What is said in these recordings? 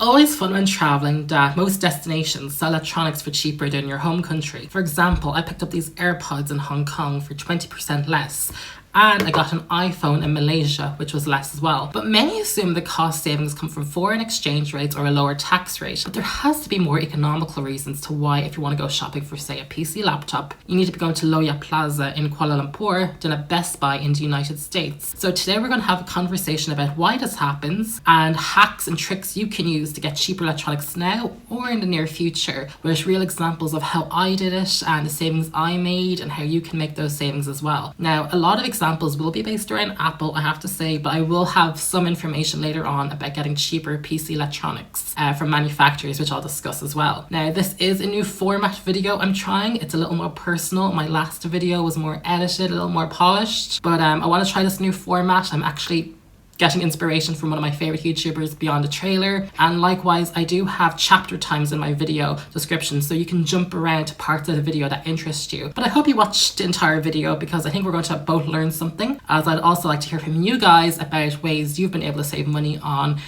always fun when traveling that most destinations sell electronics for cheaper than your home country. For example, I picked up these AirPods in Hong Kong for 20% less. And I got an iPhone in Malaysia, which was less as well. But many assume the cost savings come from foreign exchange rates or a lower tax rate. But there has to be more economical reasons to why, if you want to go shopping for, say, a PC laptop, you need to be going to Low Yat Plaza in Kuala Lumpur than a Best Buy in the United States. So today we're going to have a conversation about why this happens and hacks and tricks you can use to get cheaper electronics now or in the near future, with real examples of how I did it and the savings I made and how you can make those savings as well. Now, a lot of examples will be based around Apple, I have to say, but I will have some information later on about getting cheaper PC electronics from manufacturers, which I'll discuss as well. Now, this is a new format video I'm trying. It's a little more personal. My last video was more edited, a little more polished, but I want to try this new format. I'm actually getting inspiration from one of my favorite YouTubers, Beyond the Trailer, and likewise I do have chapter times in my video description, so you can jump around to parts of the video that interest you. But I hope you watched the entire video because I think we're going to both learn something, as I'd also like to hear from you guys about ways you've been able to save money on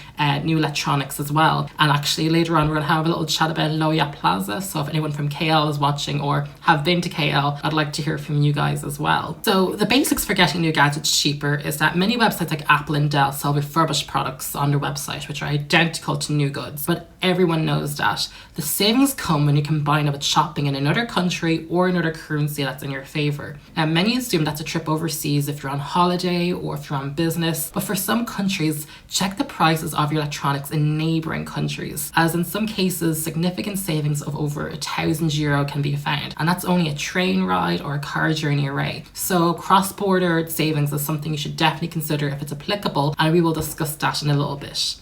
new electronics as well. And actually later on we're going to have a little chat about Low Yat Plaza, so if anyone from KL is watching or have been to KL, I'd like to hear from you guys as well. So the basics for getting new gadgets cheaper is that many websites like Apple and Dell sell refurbished products on their website which are identical to new goods, but everyone knows that the savings come when you combine it with shopping in another country or another currency that's in your favor. Now, many assume that's a trip overseas if you're on holiday or if you're on business, but for some countries, check the prices of your electronics in neighbouring countries, as in some cases significant savings of over €1,000 can be found, and that's only a train ride or a car journey away. So cross-border savings is something you should definitely consider if it's applicable, and we will discuss that in a little bit.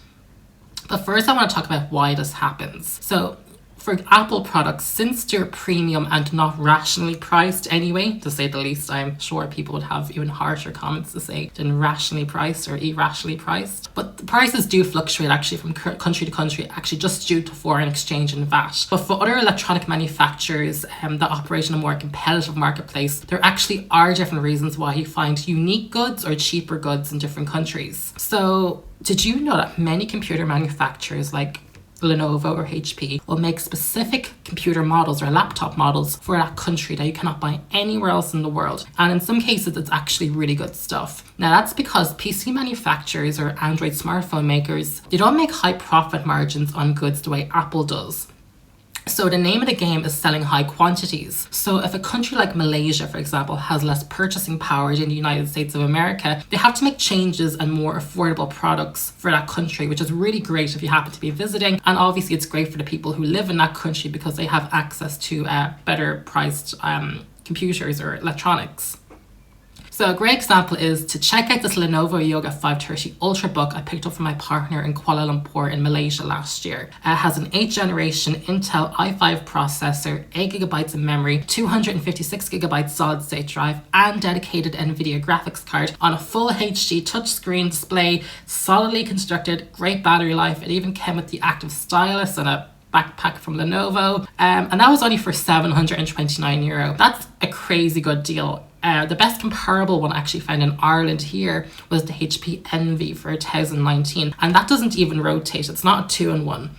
But first I want to talk about why this happens. So for Apple products, since they're premium and not rationally priced anyway, to say the least, I'm sure people would have even harsher comments to say than rationally priced or irrationally priced. But the prices do fluctuate actually from country to country, actually just due to foreign exchange and VAT. But for other electronic manufacturers that operate in a more competitive marketplace, there actually are different reasons why you find unique goods or cheaper goods in different countries. So did you know that many computer manufacturers like Lenovo or HP will make specific computer models or laptop models for that country that you cannot buy anywhere else in the world? And in some cases, it's actually really good stuff. Now, that's because PC manufacturers or Android smartphone makers, they don't make high profit margins on goods the way Apple does. So the name of the game is selling high quantities. So if a country like Malaysia, for example, has less purchasing power than the United States of America, they have to make changes and more affordable products for that country, which is really great if you happen to be visiting. And obviously it's great for the people who live in that country because they have access to better priced computers or electronics. So a great example is to check out this Lenovo Yoga 530 Ultrabook I picked up from my partner in Kuala Lumpur in Malaysia last year. It has an 8th generation Intel i5 processor, 8GB of memory, 256GB solid state drive, and dedicated NVIDIA graphics card on a full HD touchscreen display, solidly constructed, great battery life. It even came with the active stylus and a backpack from Lenovo, and that was only for €729. That's a crazy good deal. The best comparable one I actually found in Ireland here was the HP Envy for 2019, and that doesn't even rotate. It's not a 2-in-1.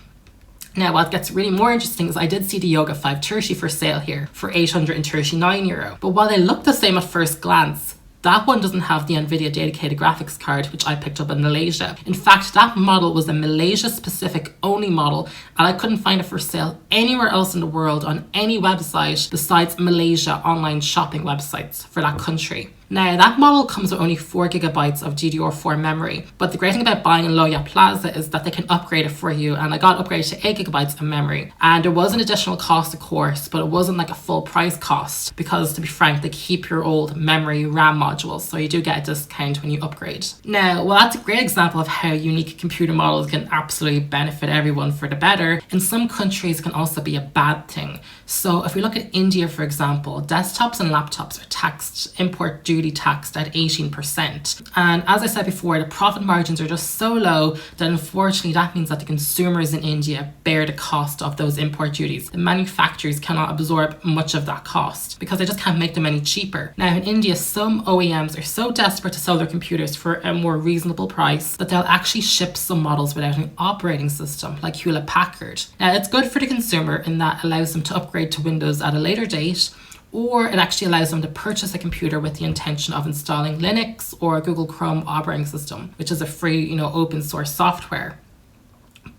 Now, what gets really more interesting is I did see the Yoga 530 for sale here for €839. But while they look the same at first glance, that one doesn't have the NVIDIA dedicated graphics card, which I picked up in Malaysia. In fact, that model was a Malaysia-specific only model, and I couldn't find it for sale anywhere else in the world on any website besides Malaysia online shopping websites for that country. Now, that model comes with only 4GB of DDR4 memory, but the great thing about buying in Low Yat Plaza is that they can upgrade it for you, and I got upgraded to 8GB of memory. And there was an additional cost, of course, but it wasn't like a full price cost because, to be frank, they keep your old memory RAM modules, so you do get a discount when you upgrade. Now, well, that's a great example of how unique computer models can absolutely benefit everyone for the better. In some countries, it can also be a bad thing. So if we look at India, for example, desktops and laptops are taxed import duty duty taxed at 18%. And as I said before, the profit margins are just so low that unfortunately that means that the consumers in India bear the cost of those import duties. The manufacturers cannot absorb much of that cost because they just can't make them any cheaper. Now in India, some OEMs are so desperate to sell their computers for a more reasonable price that they'll actually ship some models without an operating system, like Hewlett Packard. Now it's good for the consumer in that it allows them to upgrade to Windows at a later date, or it actually allows them to purchase a computer with the intention of installing Linux or Google Chrome operating system, which is a free, open source software.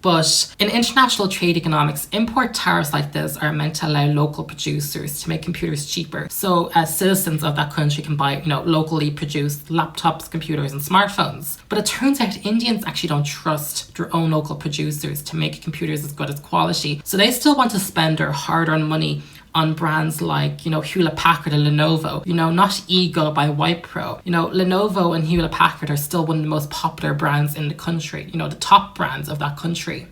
But in international trade economics, import tariffs like this are meant to allow local producers to make computers cheaper. So as citizens of that country can buy, locally produced laptops, computers, and smartphones. But it turns out Indians actually don't trust their own local producers to make computers as good as quality. So they still want to spend their hard-earned money on brands like, Hewlett Packard and Lenovo, not Ego by Wipro. Lenovo and Hewlett Packard are still one of the most popular brands in the country, the top brands of that country.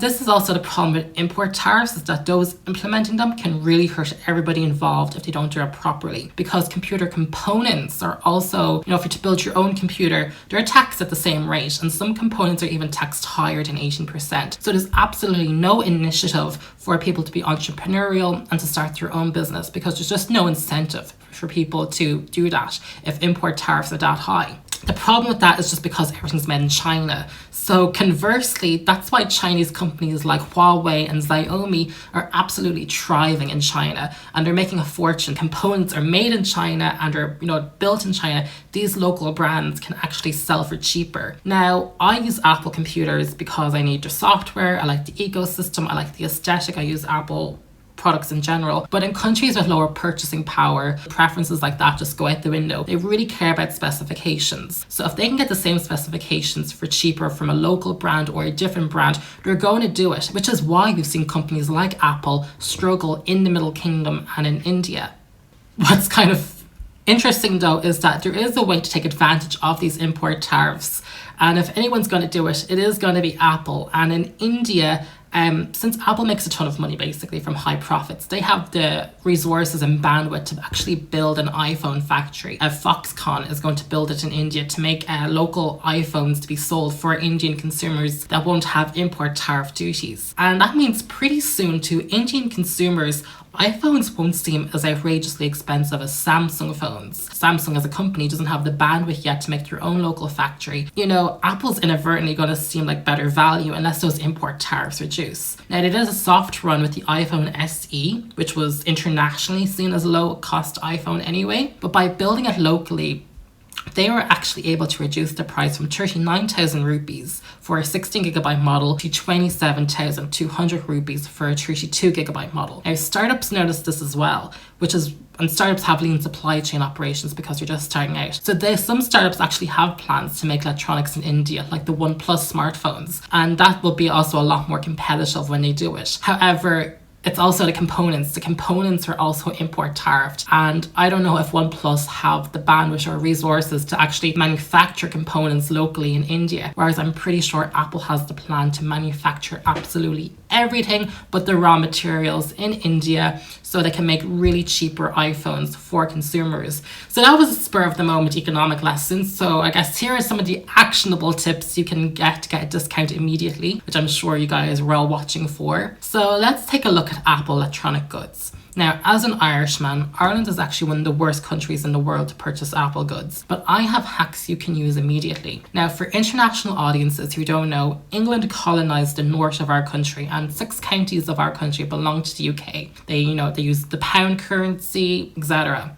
This is also the problem with import tariffs, is that those implementing them can really hurt everybody involved if they don't do it properly, because computer components are also, if you're to build your own computer, they're taxed at the same rate, and some components are even taxed higher than 18%. So there's absolutely no initiative for people to be entrepreneurial and to start their own business, because there's just no incentive for people to do that if import tariffs are that high. The problem with that is just because everything's made in China. So conversely, that's why Chinese companies like Huawei and Xiaomi are absolutely thriving in China, and they're making a fortune. Components are made in China and are, built in China. These local brands can actually sell for cheaper. Now, I use Apple computers because I need their software, I like the ecosystem, I like the aesthetic, I use Apple products in general. But in countries with lower purchasing power, preferences like that just go out the window. They really care about specifications. So if they can get the same specifications for cheaper from a local brand or a different brand, they're going to do it, which is why we've seen companies like Apple struggle in the Middle Kingdom and in India. What's kind of interesting though is that there is a way to take advantage of these import tariffs. And if anyone's going to do it, it is going to be Apple. And in India, since Apple makes a ton of money basically from high profits, they have the resources and bandwidth to actually build an iPhone factory. Foxconn is going to build it in India to make local iPhones to be sold for Indian consumers that won't have import tariff duties. And that means pretty soon to Indian consumers, iPhones won't seem as outrageously expensive as Samsung phones. Samsung as a company doesn't have the bandwidth yet to make their own local factory. Apple's inadvertently going to seem like better value unless those import tariffs reduce. Now, it is a soft run with the iPhone SE, which was internationally seen as a low-cost iPhone anyway, but by building it locally, they were actually able to reduce the price from 39,000 rupees for a 16GB model to 27,200 rupees for a 32GB model. Now, startups noticed this as well, and startups have lean supply chain operations because you're just starting out. So some startups actually have plans to make electronics in India, like the OnePlus smartphones, and that will be also a lot more competitive when they do it. However, it's also the components. The components are also import tariffed. And I don't know if OnePlus have the bandwidth or resources to actually manufacture components locally in India. Whereas I'm pretty sure Apple has the plan to manufacture absolutely everything but the raw materials in India, so they can make really cheaper iPhones for consumers. So that was a spur of the moment economic lesson. So I guess here are some of the actionable tips you can get to get a discount immediately, which I'm sure you guys were all watching for. So let's take a look at Apple electronic goods. Now, as an Irishman, Ireland is actually one of the worst countries in the world to purchase Apple goods, but I have hacks you can use immediately. Now, for international audiences who don't know, England colonised the north of our country, and 6 counties of our country belong to the UK. They use the pound currency, etc.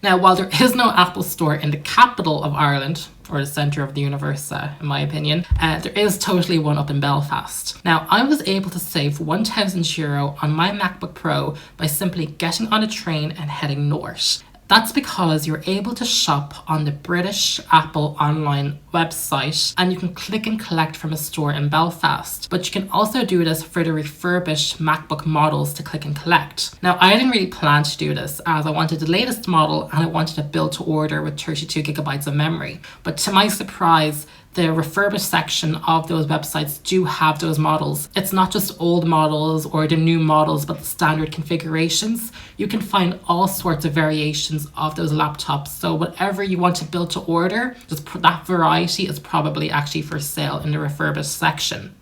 Now, while there is no Apple store in the capital of Ireland, or the centre of the universe, in my opinion, there is totally one up in Belfast. Now, I was able to save €1,000 on my MacBook Pro by simply getting on a train and heading north. That's because you're able to shop on the British Apple online website, and you can click and collect from a store in Belfast. But you can also do this for the refurbished MacBook models to click and collect. Now, I didn't really plan to do this as I wanted the latest model and I wanted a build to order with 32GB of memory. But to my surprise, the refurbished section of those websites do have those models. It's not just old models or the new models, but the standard configurations. You can find all sorts of variations of those laptops. So whatever you want to build to order, just that variety is probably actually for sale in the refurbished section.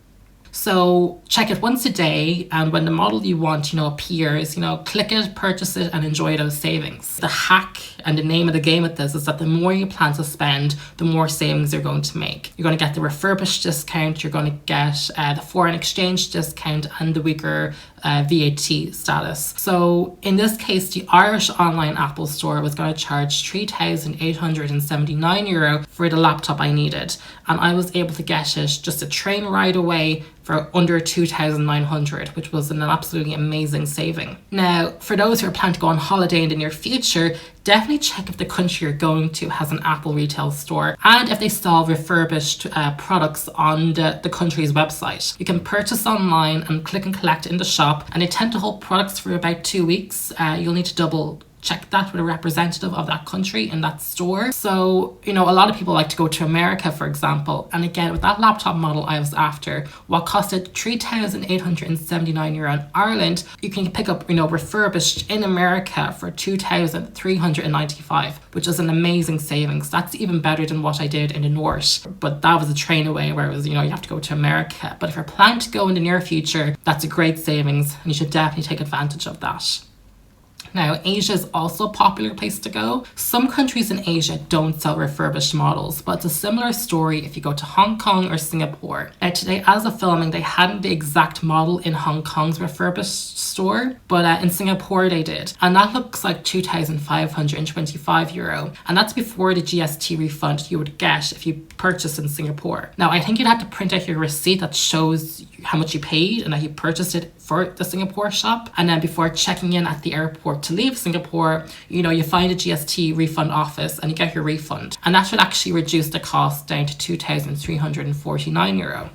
So check it once a day, and when the model you want, appears, click it, purchase it, and enjoy those savings. The hack and the name of the game with this is that the more you plan to spend, the more savings you're going to make. You're going to get the refurbished discount, you're going to get the foreign exchange discount, and the weaker VAT status. So in this case, the Irish online Apple store was going to charge €3,879 for the laptop I needed, and I was able to get it just a train ride away for under 2,900, which was an absolutely amazing saving. Now, for those who are planning to go on holiday in the near future, definitely check if the country you're going to has an Apple retail store and if they sell refurbished products on the country's website. You can purchase online and click and collect in the shop, and they tend to hold products for about 2 weeks. You'll need to double check that with a representative of that country in that store. So, a lot of people like to go to America, for example. And again, with that laptop model I was after, what costed €3,879 in Ireland, you can pick up, refurbished in America for €2,395, which is an amazing savings. That's even better than what I did in the north. But that was a train away, where it was, you have to go to America. But if you're planning to go in the near future, that's a great savings, and you should definitely take advantage of that. Now, Asia is also a popular place to go. Some countries in Asia don't sell refurbished models, but it's a similar story if you go to Hong Kong or Singapore. Now, today, as of filming, they hadn't the exact model in Hong Kong's refurbished store, but in Singapore they did. And that looks like €2,525. And that's before the GST refund you would get if you purchased in Singapore. Now, I think you'd have to print out your receipt that shows how much you paid and that you purchased it for the Singapore shop. And then before checking in at the airport to leave Singapore, you find a GST refund office and you get your refund. And that should actually reduce the cost down to €2,349.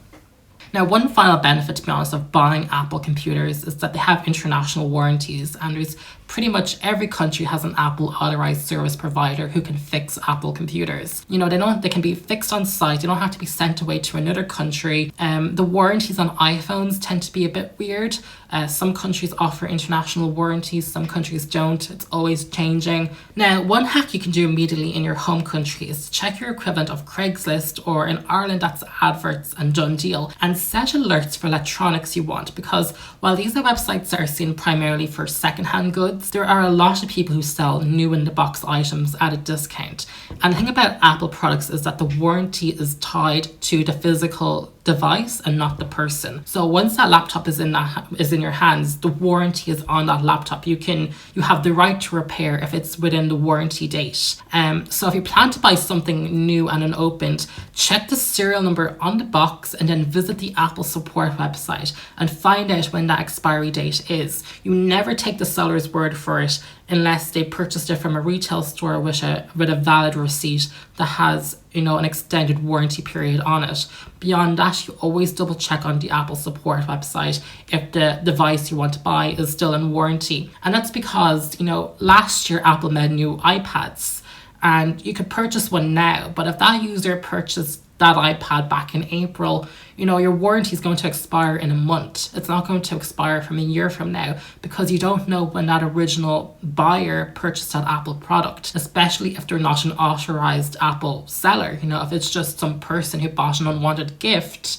Now, one final benefit, to be honest, of buying Apple computers is that they have international warranties, and there's pretty much every country has an Apple authorized service provider who can fix Apple computers. They can be fixed on site. They don't have to be sent away to another country. The warranties on iPhones tend to be a bit weird. Some countries offer international warranties, some countries don't. It's always changing. Now, one hack you can do immediately in your home country is to check your equivalent of Craigslist, or in Ireland that's Adverts and Done Deal, and set alerts for electronics you want, because while these are websites that are seen primarily for secondhand goods, there are a lot of people who sell new in the box items at a discount. And the thing about Apple products is that the warranty is tied to the physical device and not the person. So once that laptop is in your hands, the warranty is on that laptop. You have the right to repair if it's within the warranty date. So if you plan to buy something new and unopened, check the serial number on the box and then visit the Apple support website and find out when that expiry date is. You never take the seller's word for it unless they purchased it from a retail store with a valid receipt that has an extended warranty period on it. Beyond that, you always double check on the Apple support website if the device you want to buy is still in warranty. And that's because last year Apple made new iPads, and you could purchase one now, but if that user purchased that iPad back in April, your warranty is going to expire in a month. It's not going to expire from a year from now, because you don't know when that original buyer purchased that Apple product, especially if they're not an authorized Apple seller. If it's just some person who bought an unwanted gift,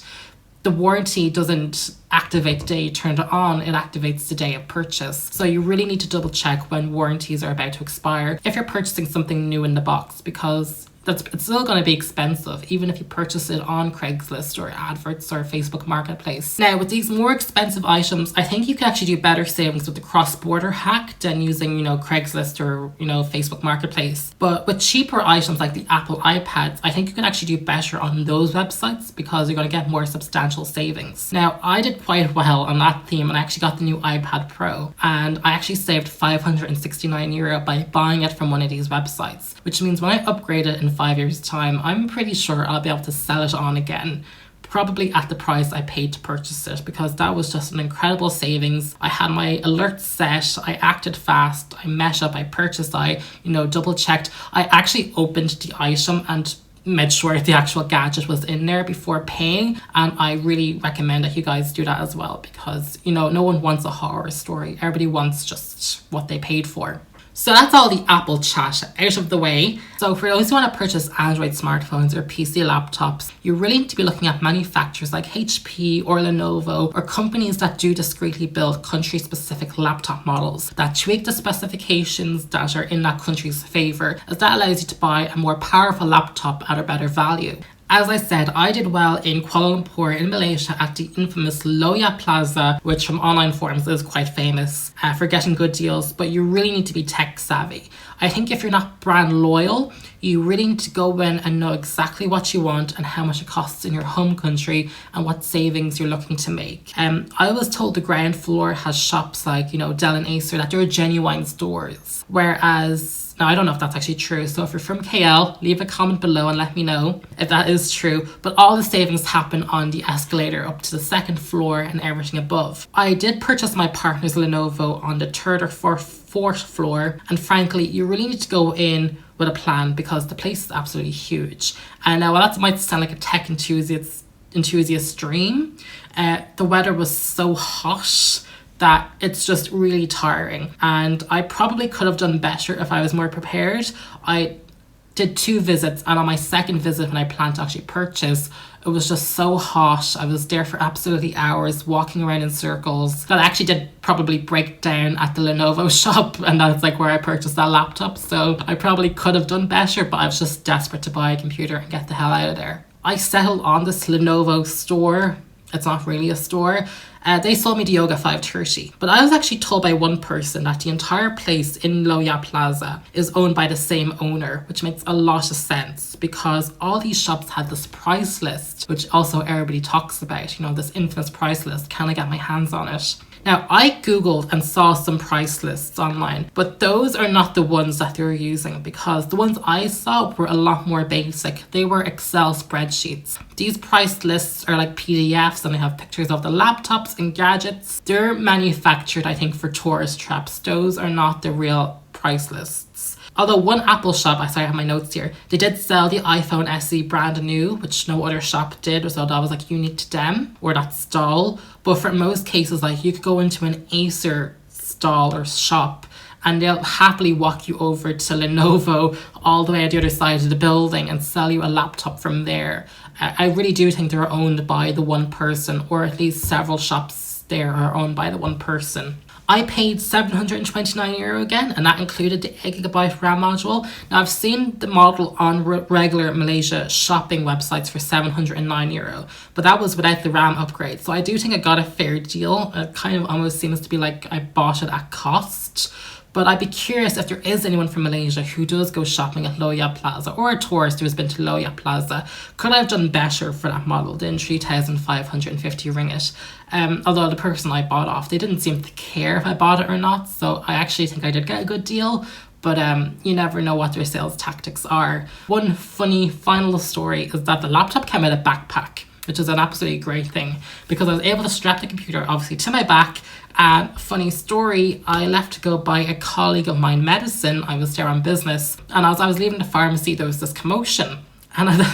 the warranty doesn't activate the day you turned it on, it activates the day of purchase. So you really need to double check when warranties are about to expire if you're purchasing something new in the box, because it's still going to be expensive, even if you purchase it on Craigslist or Adverts or Facebook Marketplace. Now, with these more expensive items, I think you can actually do better savings with the cross-border hack than using, Craigslist or, Facebook Marketplace. But with cheaper items like the Apple iPads, I think you can actually do better on those websites because you're going to get more substantial savings. Now, I did quite well on that theme, and I actually got the new iPad Pro, and I actually saved €569 by buying it from one of these websites, which means when I upgrade it in 5 years' time, I'm pretty sure I'll be able to sell it on again, probably at the price I paid to purchase it, because that was just an incredible savings. I had my alerts set, I acted fast, I met up, I purchased, I double checked. I actually opened the item and made sure the actual gadget was in there before paying, and I really recommend that you guys do that as well, because no one wants a horror story. Everybody wants just what they paid for. So that's all the Apple chat out of the way. So for those who want to purchase Android smartphones or PC laptops, you really need to be looking at manufacturers like HP or Lenovo, or companies that do discreetly build country-specific laptop models that tweak the specifications that are in that country's favour, as that allows you to buy a more powerful laptop at a better value. As I said, I did well in Kuala Lumpur in Malaysia at the infamous Low Yat Plaza, which from online forums is quite famous for getting good deals, but you really need to be tech savvy. I think if you're not brand loyal, you really need to go in and know exactly what you want and how much it costs in your home country and what savings you're looking to make. I was told the ground floor has shops like, Dell and Acer, that they're genuine stores, whereas now, I don't know if that's actually true, so if you're from KL, leave a comment below and let me know if that is true. But all the savings happen on the escalator up to the second floor and everything above. I did purchase my partner's Lenovo on the third or fourth floor, and frankly, you really need to go in with a plan because the place is absolutely huge. And while that might sound like a tech enthusiast dream, the weather was so hot that it's just really tiring, and I probably could have done better if I was more prepared. I did 2 visits, and on my second visit when I planned to actually purchase, it was just so hot. I was there for absolutely hours walking around in circles that I actually did probably break down at the Lenovo shop, and that's like where I purchased that laptop. So I probably could have done better, but I was just desperate to buy a computer and get the hell out of there. I settled on this Lenovo store. It's not really a store. They sold me the Yoga 530, but I was actually told by one person that the entire place in Low Yat Plaza is owned by the same owner, which makes a lot of sense because all these shops had this price list, which also everybody talks about, this infamous price list. Can I get my hands on it? Now, I googled and saw some price lists online, but those are not the ones that they were using, because the ones I saw were a lot more basic. They were Excel spreadsheets. These price lists are like PDFs, and they have pictures of the laptops and gadgets. They're manufactured, I think, for tourist traps. Those are not the real price lists. Although one Apple shop, I have my notes here, they did sell the iPhone SE brand new, which no other shop did, so that was like unique to them, or that stall. But for most cases, like, you could go into an Acer stall or shop and they'll happily walk you over to Lenovo all the way at the other side of the building and sell you a laptop from there. I really do think they're owned by the one person, or at least several shops there are owned by the one person. I paid €729 again, and that included the 8GB RAM module. Now, I've seen the model on regular Malaysia shopping websites for €709, but that was without the RAM upgrade. So I do think I got a fair deal. It kind of almost seems to be like I bought it at cost. But I'd be curious if there is anyone from Malaysia who does go shopping at Low Yat Plaza, or a tourist who has been to Low Yat Plaza. Could I have done better for that model than 3,550 ringgit? Although the person I bought off, they didn't seem to care if I bought it or not. So I actually think I did get a good deal. But you never know what their sales tactics are. One funny final story is that the laptop came with a backpack, which is an absolutely great thing, because I was able to strap the computer obviously to my back. And funny story, I left to go buy a colleague of mine medicine. I was there on business, and as I was leaving the pharmacy, there was this commotion. And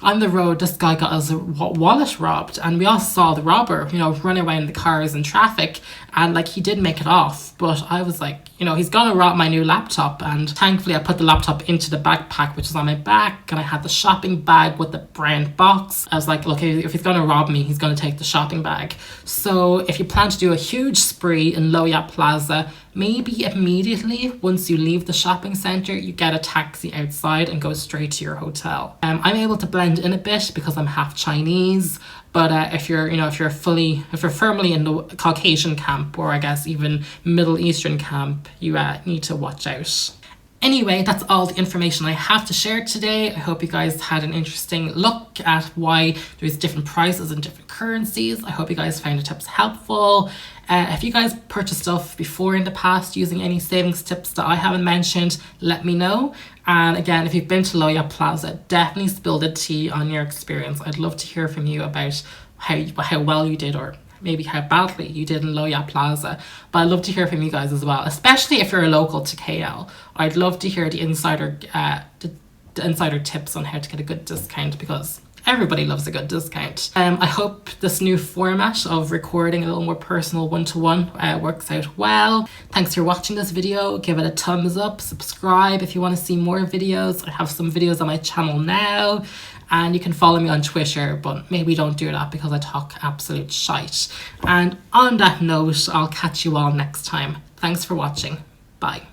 on the road, this guy got his wallet robbed, and we all saw the robber, run away in the cars and traffic, and like, he did make it off. But I was like, he's gonna rob my new laptop, and thankfully I put the laptop into the backpack, which is on my back, and I had the shopping bag with the brown box. I was like, look, if he's gonna rob me, he's gonna take the shopping bag. So if you plan to do a huge spree in Low Yat Plaza, maybe immediately once you leave the shopping centre, you get a taxi outside and go straight to your hotel. I'm able to blend in a bit because I'm half Chinese, but if you're firmly in the Caucasian camp, or I guess even Middle Eastern camp, you need to watch out. Anyway, that's all the information I have to share today. I hope you guys had an interesting look at why there's different prices and different currencies. I hope you guys found the tips helpful. If you guys purchased stuff before in the past using any savings tips that I haven't mentioned, let me know. And again, if you've been to Low Yat Plaza, definitely spill the tea on your experience. I'd love to hear from you about how well you did, or maybe how badly you did in Low Yat Plaza. But I'd love to hear from you guys as well, especially if you're a local to KL. I'd love to hear the insider insider tips on how to get a good discount, because everybody loves a good discount. I hope this new format of recording a little more personal one-to-one works out well. Thanks for watching this video. Give it a thumbs up, subscribe if you want to see more videos. I have some videos on my channel now, and you can follow me on Twitter, but maybe don't do that because I talk absolute shite. And on that note, I'll catch you all next time. Thanks for watching. Bye.